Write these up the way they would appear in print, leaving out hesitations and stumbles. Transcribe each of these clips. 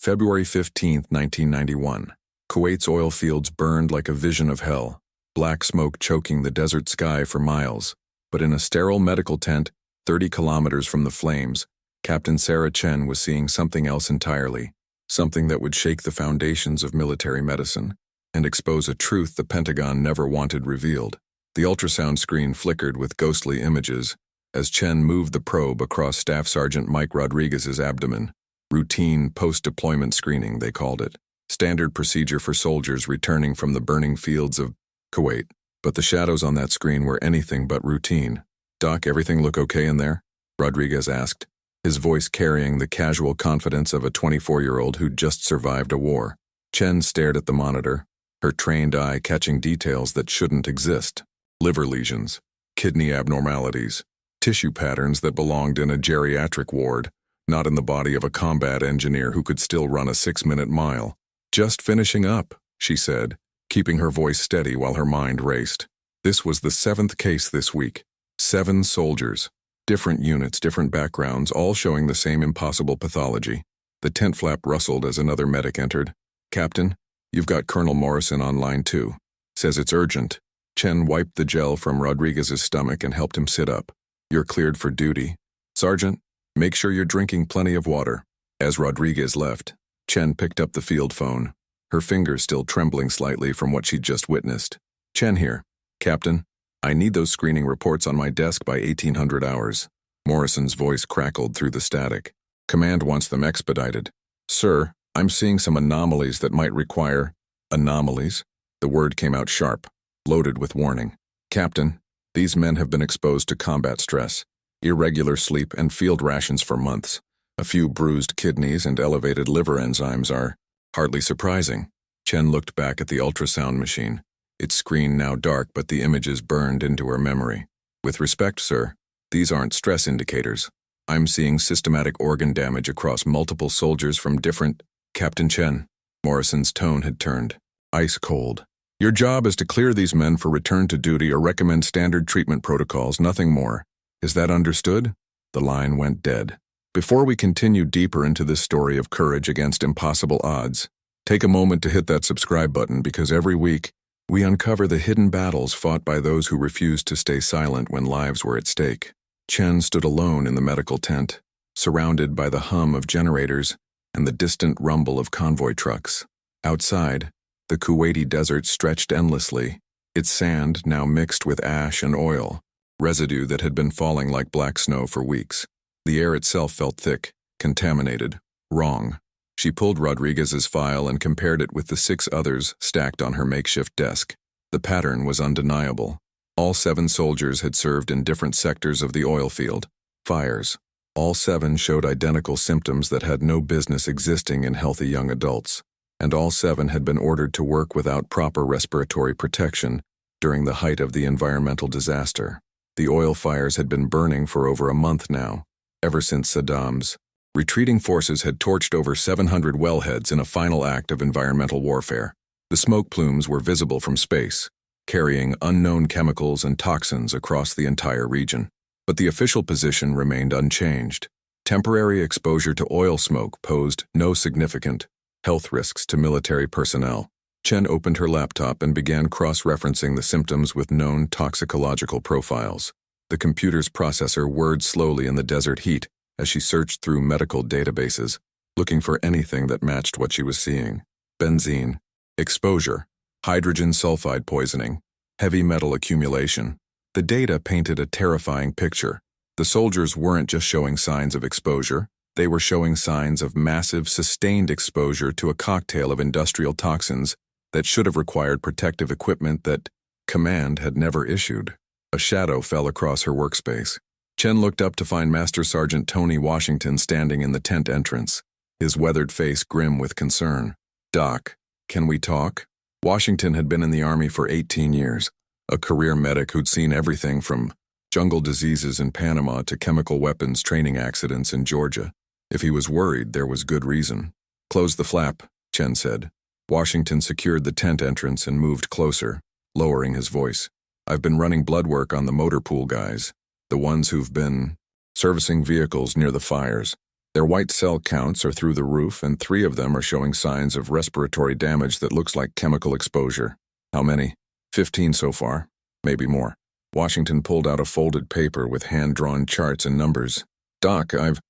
February 15, 1991. Kuwait's oil fields burned like a vision of hell, black smoke choking the desert sky for miles. But in a sterile medical tent, 30 kilometers from the flames, Captain Sarah Chen was seeing something else entirely, something that would shake the foundations of military medicine and expose a truth the Pentagon never wanted revealed. The ultrasound screen flickered with ghostly images as Chen moved the probe across Staff Sergeant Mike Rodriguez's abdomen. Routine post-deployment screening, they called it. Standard procedure for soldiers returning from the burning fields of Kuwait. But the shadows on that screen were anything but routine. "Doc, everything look okay in there?" Rodriguez asked, his voice carrying the casual confidence of a 24-year-old who'd just survived a war. Chen stared at the monitor, her trained eye catching details that shouldn't exist. Liver lesions, kidney abnormalities, tissue patterns that belonged in a geriatric ward, not in the body of a combat engineer who could still run a 6-minute mile. "Just finishing up," she said, keeping her voice steady while her mind raced. This was the 7th case this week. 7 soldiers. Different units, different backgrounds, all showing the same impossible pathology. The tent flap rustled as another medic entered. "Captain, you've got Colonel Morrison on line 2. Says it's urgent." Chen wiped the gel from Rodriguez's stomach and helped him sit up. "You're cleared for duty. Sergeant, make sure you're drinking plenty of water." As Rodriguez left, Chen picked up the field phone, her fingers still trembling slightly from what she'd just witnessed. "Chen here. Captain, I need those screening reports on my desk by 1800 hours. Morrison's voice crackled through the static. "Command wants them expedited." "Sir, I'm seeing some anomalies that might require—" "Anomalies?" The word came out sharp, loaded with warning. "Captain, these men have been exposed to combat stress, irregular sleep, and field rations for months. A few bruised kidneys and elevated liver enzymes are hardly surprising." Chen looked back at the ultrasound machine, its screen now dark but the images burned into her memory. "With respect, sir, these aren't stress indicators. I'm seeing systematic organ damage across multiple soldiers from different—" "Captain Chen," Morrison's tone had turned ice cold. "Your job is to clear these men for return to duty or recommend standard treatment protocols, nothing more. Is that understood?" The line went dead. Before we continue deeper into this story of courage against impossible odds, take a moment to hit that subscribe button, because every week, we uncover the hidden battles fought by those who refused to stay silent when lives were at stake. Chen stood alone in the medical tent, surrounded by the hum of generators and the distant rumble of convoy trucks. Outside, the Kuwaiti desert stretched endlessly, its sand now mixed with ash and oil, residue that had been falling like black snow for weeks. The air itself felt thick, contaminated, wrong. She pulled Rodriguez's file and compared it with the 6 others stacked on her makeshift desk. The pattern was undeniable. All 7 soldiers had served in different sectors of the oil field. Fires. All 7 showed identical symptoms that had no business existing in healthy young adults. And all 7 had been ordered to work without proper respiratory protection during the height of the environmental disaster. The oil fires had been burning for over a month now, ever since Saddam's retreating forces had torched over 700 wellheads in a final act of environmental warfare. The smoke plumes were visible from space, carrying unknown chemicals and toxins across the entire region. But the official position remained unchanged. Temporary exposure to oil smoke posed no significant health risks to military personnel. Chen opened her laptop and began cross-referencing the symptoms with known toxicological profiles. The computer's processor whirred slowly in the desert heat as she searched through medical databases, looking for anything that matched what she was seeing. Benzene, exposure, hydrogen sulfide poisoning, heavy metal accumulation. The data painted a terrifying picture. The soldiers weren't just showing signs of exposure, they were showing signs of massive, sustained exposure to a cocktail of industrial toxins that should have required protective equipment that command had never issued. A shadow fell across her workspace. Chen looked up to find Master Sergeant Tony Washington standing in the tent entrance, his weathered face grim with concern. "Doc, can we talk?" Washington had been in the Army for 18 years, a career medic who'd seen everything from jungle diseases in Panama to chemical weapons training accidents in Georgia. If he was worried, there was good reason. "Close the flap," Chen said. Washington secured the tent entrance and moved closer, lowering his voice. "I've been running blood work on the motor pool guys, the ones who've been servicing vehicles near the fires. Their white cell counts are through the roof, and 3 of them are showing signs of respiratory damage that looks like chemical exposure. How many? 15 so far. Maybe more. Washington pulled out a folded paper with hand-drawn charts and numbers. Doc, I've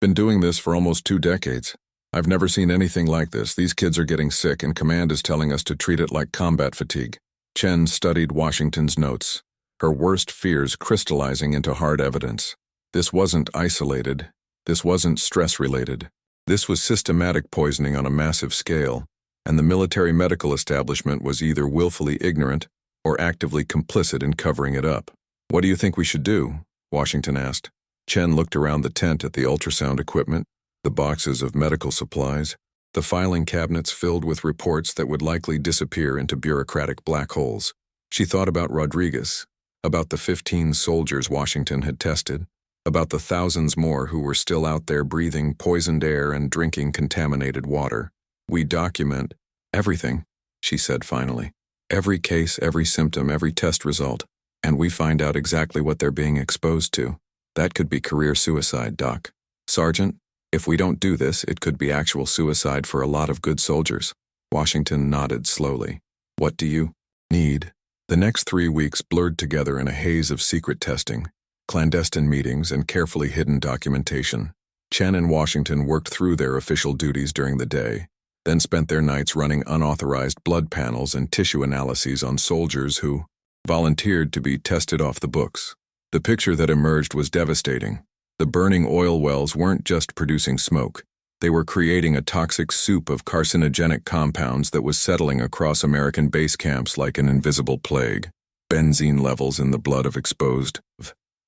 been doing this for almost 2 decades. I've never seen anything like this. These kids are getting sick, and command is telling us to treat it like combat fatigue. Chen studied Washington's notes, her worst fears crystallizing into hard evidence. This wasn't isolated. This wasn't stress-related. This was systematic poisoning on a massive scale, and the military medical establishment was either willfully ignorant or actively complicit in covering it up. "What do you think we should do?" Washington asked. Chen looked around the tent at the ultrasound equipment, the boxes of medical supplies, the filing cabinets filled with reports that would likely disappear into bureaucratic black holes. She thought about Rodriguez, about the 15 soldiers Washington had tested, about the thousands more who were still out there breathing poisoned air and drinking contaminated water. "We document everything," she said finally. "Every case, every symptom, every test result, and we find out exactly what they're being exposed to. That could be career suicide, Doc. Sergeant, if we don't do this, it could be actual suicide for a lot of good soldiers." Washington nodded slowly. "What do you need?" The next 3 weeks blurred together in a haze of secret testing, clandestine meetings, and carefully hidden documentation. Chen and Washington worked through their official duties during the day, then spent their nights running unauthorized blood panels and tissue analyses on soldiers who volunteered to be tested off the books. The picture that emerged was devastating. The burning oil wells weren't just producing smoke. They were creating a toxic soup of carcinogenic compounds that was settling across American base camps like an invisible plague. Benzene levels in the blood of exposed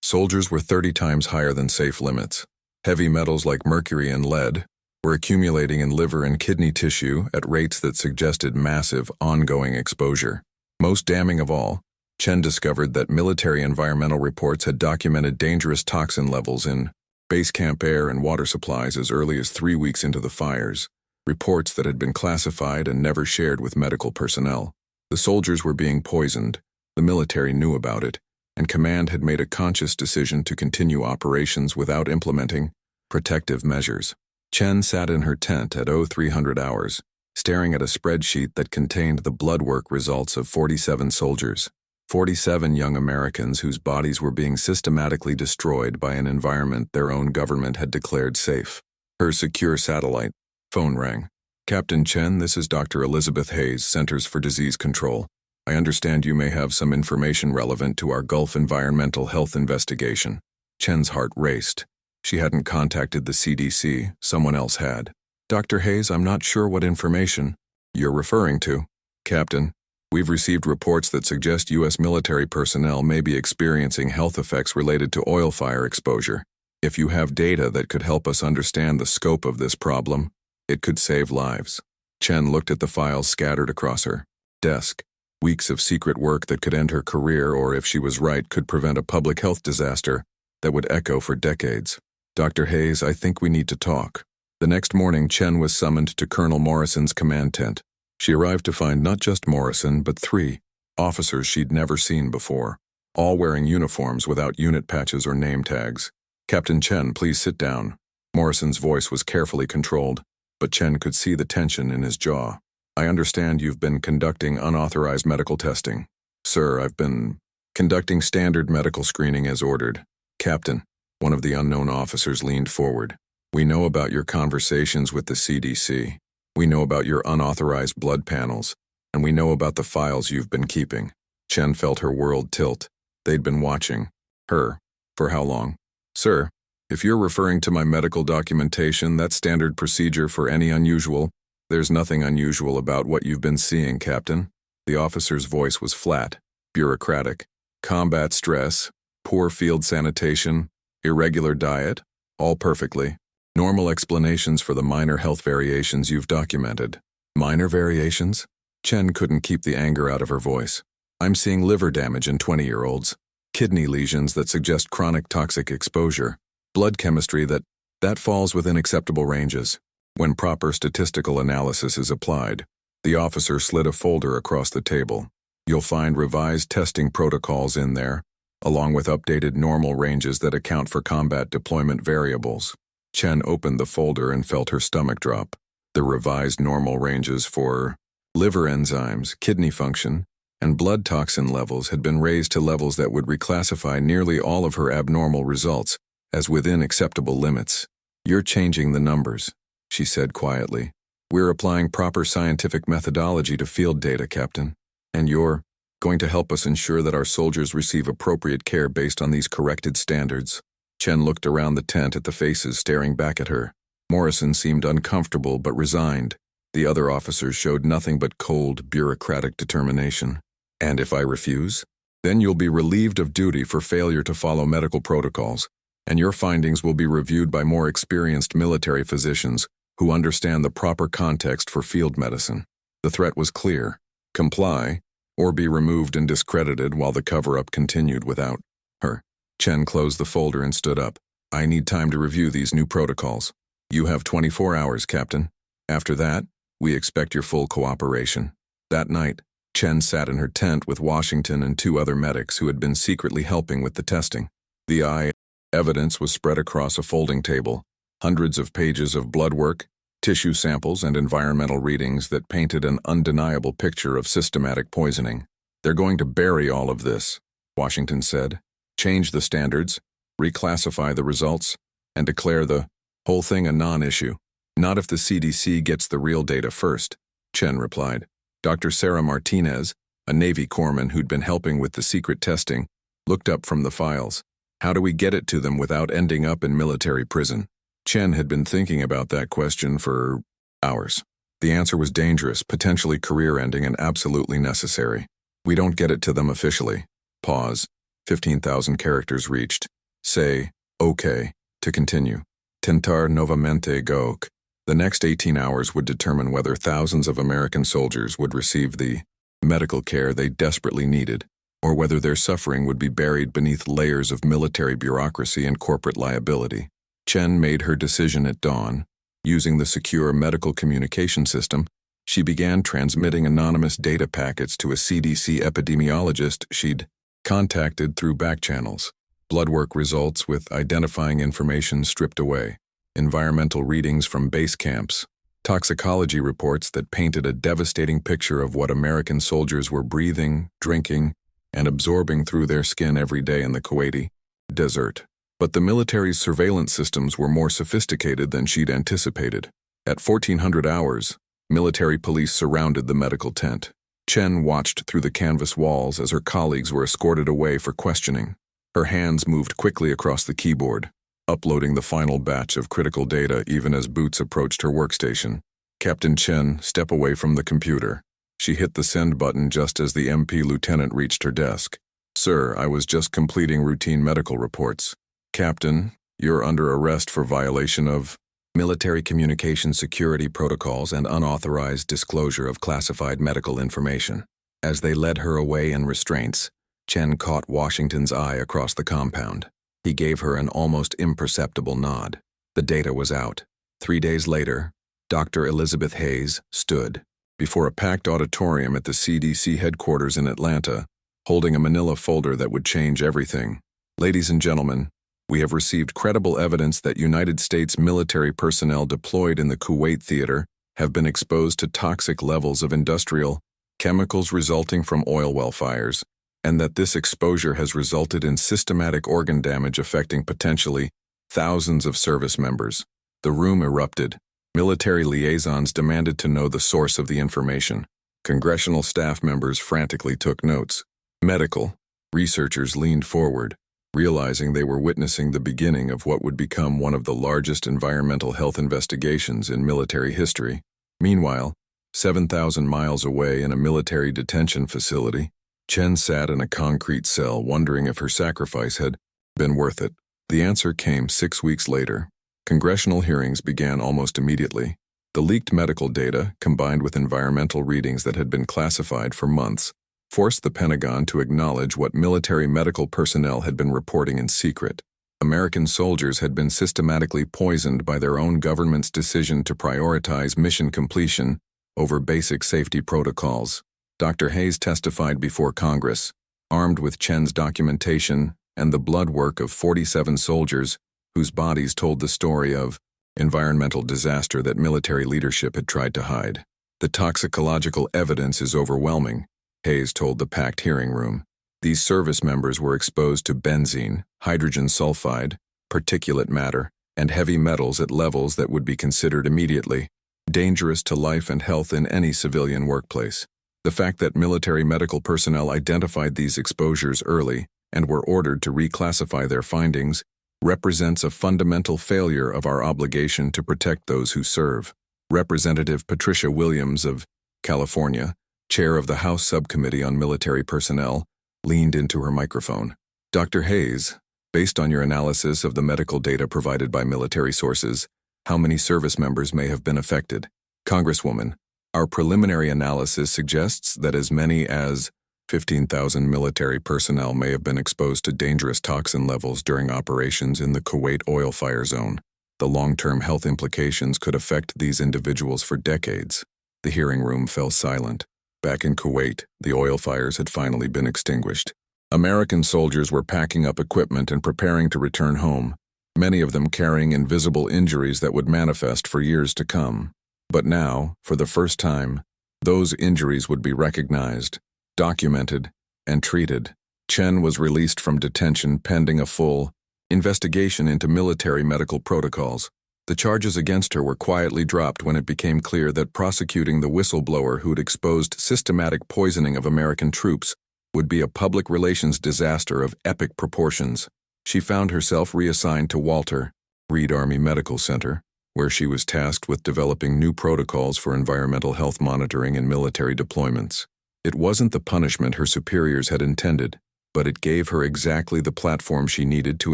soldiers were 30 times higher than safe limits. Heavy metals like mercury and lead were accumulating in liver and kidney tissue at rates that suggested massive, ongoing exposure. Most damning of all, Chen discovered that military environmental reports had documented dangerous toxin levels in base camp air and water supplies as early as 3 weeks into the fires, reports that had been classified and never shared with medical personnel. The soldiers were being poisoned, the military knew about it, and command had made a conscious decision to continue operations without implementing protective measures. Chen sat in her tent at 0300 hours, staring at a spreadsheet that contained the blood work results of 47 soldiers. 47 young Americans whose bodies were being systematically destroyed by an environment their own government had declared safe. Her secure satellite phone rang. "Captain Chen, this is Dr. Elizabeth Hayes, Centers for Disease Control. I understand you may have some information relevant to our Gulf environmental health investigation." Chen's heart raced. She hadn't contacted the CDC, someone else had. "Dr. Hayes, I'm not sure what information you're referring to." "Captain, we've received reports that suggest U.S. military personnel may be experiencing health effects related to oil fire exposure. If you have data that could help us understand the scope of this problem, it could save lives." Chen looked at the files scattered across her desk. Weeks of secret work that could end her career, or if she was right, could prevent a public health disaster that would echo for decades. "Dr. Hayes, I think we need to talk." The next morning, Chen was summoned to Colonel Morrison's command tent. She arrived to find not just Morrison, but 3 officers she'd never seen before, all wearing uniforms without unit patches or name tags. "Captain Chen, please sit down." Morrison's voice was carefully controlled, but Chen could see the tension in his jaw. "I understand you've been conducting unauthorized medical testing." "Sir, I've been conducting standard medical screening as ordered." "Captain," one of the unknown officers leaned forward, "we know about your conversations with the CDC. We know about your unauthorized blood panels, and we know about the files you've been keeping." Chen felt her world tilt. They'd been watching her. For how long? "Sir, if you're referring to my medical documentation, that's standard procedure for any unusual. There's nothing unusual about what you've been seeing, Captain." The officer's voice was flat, bureaucratic. "Combat stress, poor field sanitation, irregular diet, all perfectly normal explanations for the minor health variations you've documented." "Minor variations?" Chen couldn't keep the anger out of her voice. "I'm seeing liver damage in 20-year-olds, kidney lesions that suggest chronic toxic exposure, blood chemistry that falls within acceptable ranges. When proper statistical analysis is applied." The officer slid a folder across the table. "You'll find revised testing protocols in there, along with updated normal ranges that account for combat deployment variables." Chen opened the folder and felt her stomach drop. The revised normal ranges for liver enzymes, kidney function, and blood toxin levels had been raised to levels that would reclassify nearly all of her abnormal results as within acceptable limits. "You're changing the numbers," she said quietly. "We're applying proper scientific methodology to field data, Captain. And you're going to help us ensure that our soldiers receive appropriate care based on these corrected standards." Chen looked around the tent at the faces staring back at her. Morrison seemed uncomfortable but resigned. The other officers showed nothing but cold, bureaucratic determination. "And if I refuse? Then you'll be relieved of duty for failure to follow medical protocols, and your findings will be reviewed by more experienced military physicians who understand the proper context for field medicine." The threat was clear: comply, or be removed and discredited while the cover-up continued without her. Chen closed the folder and stood up. "I need time to review these new protocols. You have 24 hours, Captain. After that, we expect your full cooperation." That night, Chen sat in her tent with Washington and 2 other medics who had been secretly helping with the testing. The eye evidence was spread across a folding table, hundreds of pages of blood work, tissue samples, and environmental readings that painted an undeniable picture of systematic poisoning. "They're going to bury all of this," Washington said. "Change the standards, reclassify the results, and declare the whole thing a non-issue. Not if the CDC gets the real data first," Chen replied. Dr. Sarah Martinez, a Navy corpsman who'd been helping with the secret testing, looked up from the files. "How do we get it to them without ending up in military prison?" Chen had been thinking about that question for hours. The answer was dangerous, potentially career-ending, and absolutely necessary. "We don't get it to them officially." Pause. 15,000 characters reached. Say, "Okay," to continue. "Tentar novamente gook." The next 18 hours would determine whether thousands of American soldiers would receive the medical care they desperately needed, or whether their suffering would be buried beneath layers of military bureaucracy and corporate liability. Chen made her decision at dawn. Using the secure medical communication system, she began transmitting anonymous data packets to a CDC epidemiologist she'd contacted through back channels. Blood work results with identifying information stripped away. Environmental readings from base camps. Toxicology reports that painted a devastating picture of what American soldiers were breathing, drinking, and absorbing through their skin every day in the Kuwaiti desert. But the military's surveillance systems were more sophisticated than she'd anticipated. At 1400 hours, military police surrounded the medical tent. Chen watched through the canvas walls as her colleagues were escorted away for questioning. Her hands moved quickly across the keyboard, uploading the final batch of critical data even as Boots approached her workstation. "Captain Chen, step away from the computer." She hit the send button just as the MP lieutenant reached her desk. "Sir, I was just completing routine medical reports." "Captain, you're under arrest for violation of military communication security protocols and unauthorized disclosure of classified medical information." As they led her away in restraints, Chen caught Washington's eye across the compound. He gave her an almost imperceptible nod. The data was out. 3 days later, Dr. Elizabeth Hayes stood before a packed auditorium at the CDC headquarters in Atlanta, holding a manila folder that would change everything. "Ladies and gentlemen, we have received credible evidence that United States military personnel deployed in the Kuwait theater have been exposed to toxic levels of industrial chemicals resulting from oil well fires, and that this exposure has resulted in systematic organ damage affecting potentially thousands of service members." The room erupted. Military liaisons demanded to know the source of the information. Congressional staff members frantically took notes. Medical researchers leaned forward, realizing they were witnessing the beginning of what would become one of the largest environmental health investigations in military history. Meanwhile, 7,000 miles away in a military detention facility, Chen sat in a concrete cell wondering if her sacrifice had been worth it. The answer came 6 weeks later. Congressional hearings began almost immediately. The leaked medical data, combined with environmental readings that had been classified for months, forced the Pentagon to acknowledge what military medical personnel had been reporting in secret. American soldiers had been systematically poisoned by their own government's decision to prioritize mission completion over basic safety protocols. Dr. Hayes testified before Congress, armed with Chen's documentation and the blood work of 47 soldiers whose bodies told the story of environmental disaster that military leadership had tried to hide. The toxicological evidence is overwhelming, Hayes told the packed hearing room. These service members were exposed to benzene, hydrogen sulfide, particulate matter, and heavy metals at levels that would be considered immediately dangerous to life and health in any civilian workplace. The fact that military medical personnel identified these exposures early and were ordered to reclassify their findings represents a fundamental failure of our obligation to protect those who serve. Representative Patricia Williams of California, chair of the House Subcommittee on Military Personnel, leaned into her microphone. Dr. Hayes, based on your analysis of the medical data provided by military sources, how many service members may have been affected? Congresswoman, our preliminary analysis suggests that as many as 15,000 military personnel may have been exposed to dangerous toxin levels during operations in the Kuwait oil fire zone. The long-term health implications could affect these individuals for decades. The hearing room fell silent. Back in Kuwait, the oil fires had finally been extinguished. American soldiers were packing up equipment and preparing to return home, many of them carrying invisible injuries that would manifest for years to come. But now, for the first time, those injuries would be recognized, documented, and treated. Chen was released from detention pending a full investigation into military medical protocols. The charges against her were quietly dropped when it became clear that prosecuting the whistleblower who'd exposed systematic poisoning of American troops would be a public relations disaster of epic proportions. She found herself reassigned to Walter Reed Army Medical Center, where she was tasked with developing new protocols for environmental health monitoring and military deployments. It wasn't the punishment her superiors had intended, but it gave her exactly the platform she needed to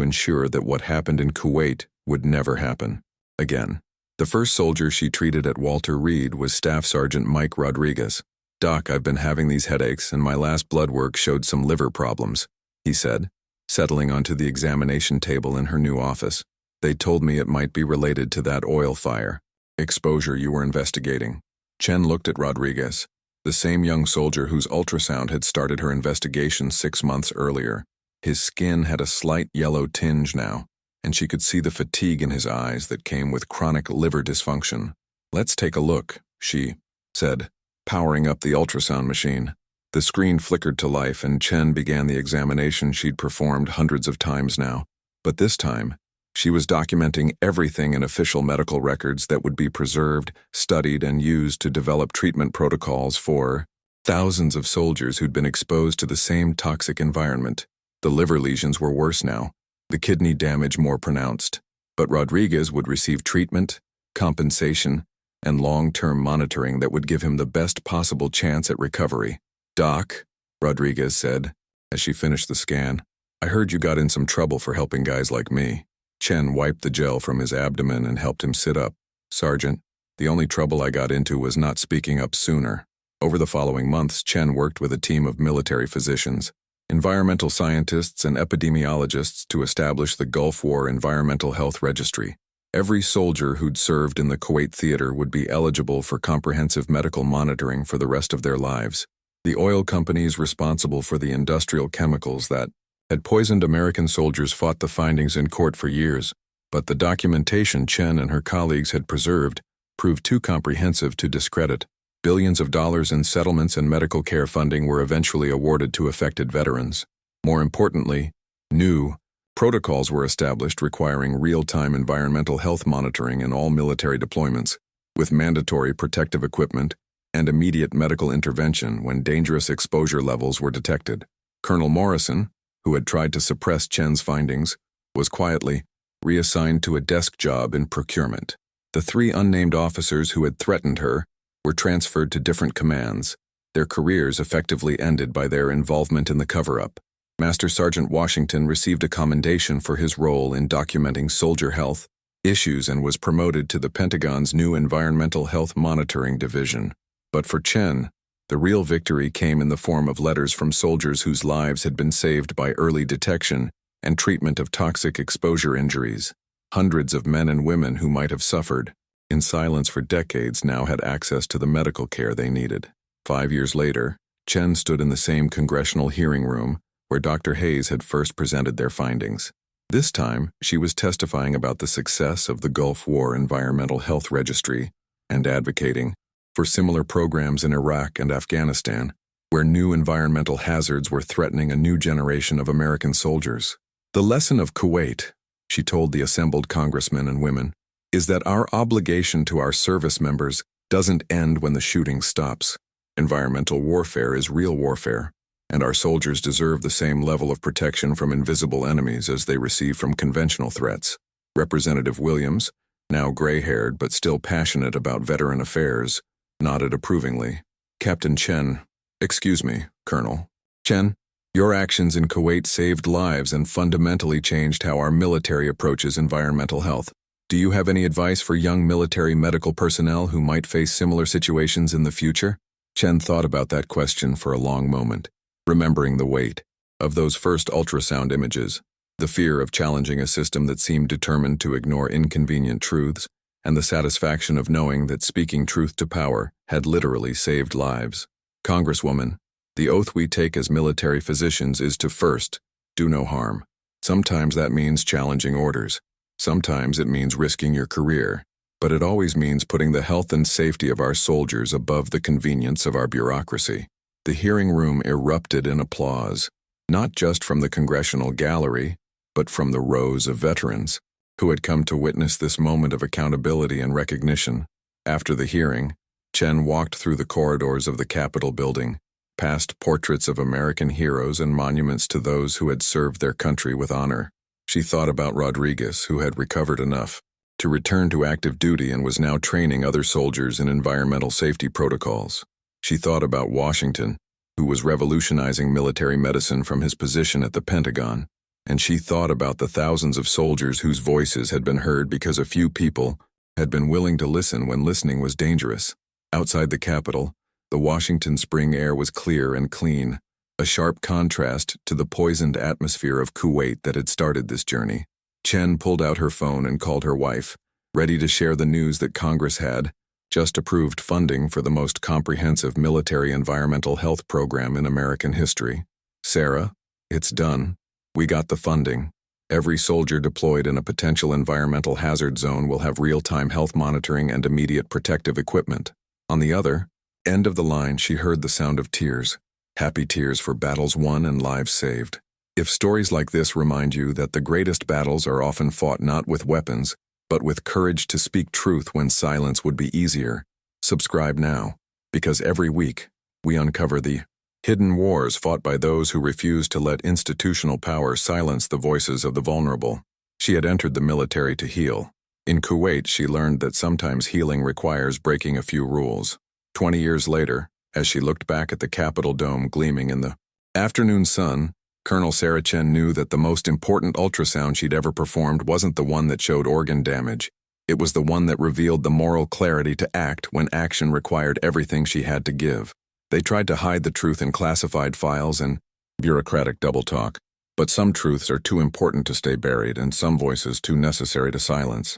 ensure that what happened in Kuwait would never happen again. The first soldier she treated at Walter Reed was Staff Sergeant Mike Rodriguez. "Doc, I've been having these headaches and my last blood work showed some liver problems," he said, settling onto the examination table in her new office. "They told me it might be related to that oil fire exposure you were investigating." Chen looked at Rodriguez, the same young soldier whose ultrasound had started her investigation 6 months earlier. His skin had a slight yellow tinge now, and she could see the fatigue in his eyes that came with chronic liver dysfunction. "Let's take a look," she said, powering up the ultrasound machine. The screen flickered to life and Chen began the examination she'd performed hundreds of times now. But this time, she was documenting everything in official medical records that would be preserved, studied, and used to develop treatment protocols for thousands of soldiers who'd been exposed to the same toxic environment. The liver lesions were worse now, the kidney damage more pronounced. But Rodriguez would receive treatment, compensation, and long-term monitoring that would give him the best possible chance at recovery. "Doc," Rodriguez said, as she finished the scan, "I heard you got in some trouble for helping guys like me." Chen wiped the gel from his abdomen and helped him sit up. "Sergeant, the only trouble I got into was not speaking up sooner." Over the following months, Chen worked with a team of military physicians, environmental scientists, and epidemiologists to establish the Gulf War Environmental Health Registry. Every soldier who'd served in the Kuwait theater would be eligible for comprehensive medical monitoring for the rest of their lives. The oil companies responsible for the industrial chemicals that had poisoned American soldiers fought the findings in court for years, but the documentation Chen and her colleagues had preserved proved too comprehensive to discredit. Billions of dollars in settlements and medical care funding were eventually awarded to affected veterans. More importantly, new protocols were established requiring real-time environmental health monitoring in all military deployments, with mandatory protective equipment and immediate medical intervention when dangerous exposure levels were detected. Colonel Morrison, who had tried to suppress Chen's findings, was quietly reassigned to a desk job in procurement. The 3 unnamed officers who had threatened her were transferred to different commands, their careers effectively ended by their involvement in the cover-up. Master Sergeant Washington received a commendation for his role in documenting soldier health issues and was promoted to the Pentagon's new Environmental Health Monitoring Division. But for Chen, the real victory came in the form of letters from soldiers whose lives had been saved by early detection and treatment of toxic exposure injuries. Hundreds of men and women who might have suffered in silence for decades now had access to the medical care they needed. 5 years later, Chen stood in the same congressional hearing room where Dr. Hayes had first presented their findings. This time, she was testifying about the success of the Gulf War Environmental Health Registry and advocating for similar programs in Iraq and Afghanistan, where new environmental hazards were threatening a new generation of American soldiers. The lesson of Kuwait, she told the assembled congressmen and women, is that our obligation to our service members doesn't end when the shooting stops. Environmental warfare is real warfare, and our soldiers deserve the same level of protection from invisible enemies as they receive from conventional threats. Representative Williams, now gray-haired but still passionate about veteran affairs, nodded approvingly. Captain Chen, excuse me, Colonel. Chen, your actions in Kuwait saved lives and fundamentally changed how our military approaches environmental health. Do you have any advice for young military medical personnel who might face similar situations in the future? Chen thought about that question for a long moment, remembering the weight of those first ultrasound images, the fear of challenging a system that seemed determined to ignore inconvenient truths, and the satisfaction of knowing that speaking truth to power had literally saved lives. Congresswoman, the oath we take as military physicians is to first, do no harm. Sometimes that means challenging orders. Sometimes it means risking your career. But it always means putting the health and safety of our soldiers above the convenience of our bureaucracy. The hearing room erupted in applause, not just from the congressional gallery, but from the rows of veterans who had come to witness this moment of accountability and recognition. After the hearing, Chen walked through the corridors of the Capitol building, past portraits of American heroes and monuments to those who had served their country with honor. She thought about Rodriguez, who had recovered enough to return to active duty and was now training other soldiers in environmental safety protocols. She thought about Washington, who was revolutionizing military medicine from his position at the Pentagon, and she thought about the thousands of soldiers whose voices had been heard because a few people had been willing to listen when listening was dangerous. Outside the Capitol, the Washington spring air was clear and clean, a sharp contrast to the poisoned atmosphere of Kuwait that had started this journey. Chen pulled out her phone and called her wife, ready to share the news that Congress had just approved funding for the most comprehensive military environmental health program in American history. Sarah, it's done. We got the funding. Every soldier deployed in a potential environmental hazard zone will have real-time health monitoring and immediate protective equipment. On the other end of the line, she heard the sound of tears, happy tears for battles won and lives saved. If stories like this remind you that the greatest battles are often fought not with weapons, but with courage to speak truth when silence would be easier, subscribe now, because every week we uncover the hidden wars fought by those who refuse to let institutional power silence the voices of the vulnerable. She had entered the military to heal. In Kuwait, she learned that sometimes healing requires breaking a few rules. 20 years later, as she looked back at the Capitol dome gleaming in the afternoon sun, Colonel Sarah Chen knew that the most important ultrasound she'd ever performed wasn't the one that showed organ damage. It was the one that revealed the moral clarity to act when action required everything she had to give. They tried to hide the truth in classified files and bureaucratic double talk, but some truths are too important to stay buried and some voices too necessary to silence.